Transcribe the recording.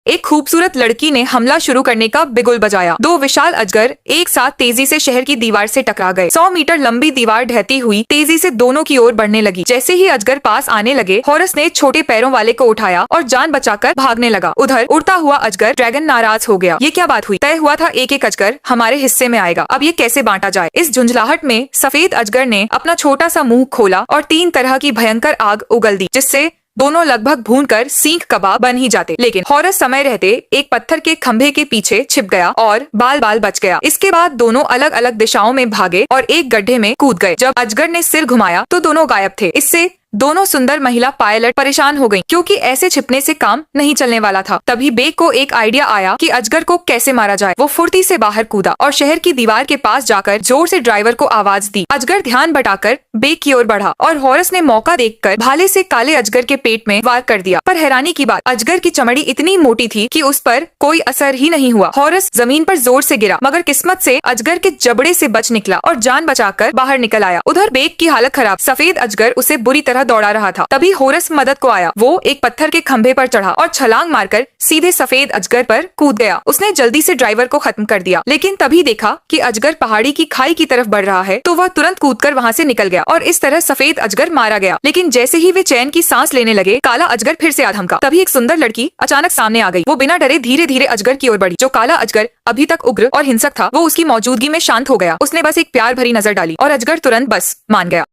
एक खूबसूरत लड़की ने हमला शुरू करने का बिगुल बजाया। दो विशाल अजगर एक साथ तेजी से शहर की दीवार से टकरा गए। 100 मीटर लंबी दीवार ढहती हुई तेजी से दोनों की ओर बढ़ने लगी। जैसे ही अजगर पास आने लगे, हॉरस ने छोटे पैरों वाले को उठाया और जान बचाकर भागने लगा। उधर उड़ता हुआ अजगर ड्रैगन नाराज हो गया। ये क्या बात हुई? तय हुआ था एक एक अजगर हमारे हिस्से में आएगा, अब ये कैसे बांटा जाए? इस झुंझलाहट में सफेद अजगर ने अपना छोटा सा मुंह खोला और 3 तरह की भयंकर आग उगल दी, जिससे दोनों लगभग भूनकर सीख कबाब बन ही जाते। लेकिन हॉरस समय रहते एक पत्थर के खंभे के पीछे छिप गया और बाल बाल बच गया। इसके बाद दोनों अलग अलग दिशाओं में भागे और एक गड्ढे में कूद गए। जब अजगर ने सिर घुमाया तो दोनों गायब थे। इससे दोनों सुंदर महिला पायलट परेशान हो गईं, क्योंकि ऐसे छिपने से काम नहीं चलने वाला था। तभी बेक को एक आइडिया आया कि अजगर को कैसे मारा जाए। वो फुर्ती से बाहर कूदा और शहर की दीवार के पास जाकर जोर से ड्राइवर को आवाज दी। अजगर ध्यान बटाकर बेक की ओर बढ़ा और हॉरस ने मौका देखकर भाले से काले अजगर के पेट में वार कर दिया। पर हैरानी की बात, अजगर की चमड़ी इतनी मोटी थी कि उस पर कोई असर ही नहीं हुआ। हॉरस जमीन पर जोर से गिरा, मगर किस्मत से अजगर के जबड़े से बच निकला और जान बचाकर बाहर निकल आया। उधर बेक की हालत खराब, सफेद अजगर उसे बुरी तरह दौड़ा रहा था। तभी हॉरस मदद को आया। वो एक पत्थर के खंभे पर चढ़ा और छलांग मारकर सीधे सफेद अजगर पर कूद गया। उसने जल्दी से ड्राइवर को खत्म कर दिया, लेकिन तभी देखा कि अजगर पहाड़ी की खाई की तरफ बढ़ रहा है, तो वह तुरंत कूदकर वहां से निकल गया और इस तरह सफेद अजगर मारा गया। लेकिन जैसे ही वे चैन की सांस लेने लगे, काला अजगर फिर से आ धमका। तभी एक सुंदर लड़की अचानक सामने आ गई। वो बिना डरे धीरे धीरे अजगर की ओर बढ़ी। जो काला अजगर अभी तक उग्र और हिंसक था, वो उसकी मौजूदगी में शांत हो गया। उसने बस एक प्यार भरी नजर डाली और अजगर तुरंत बस मान गया।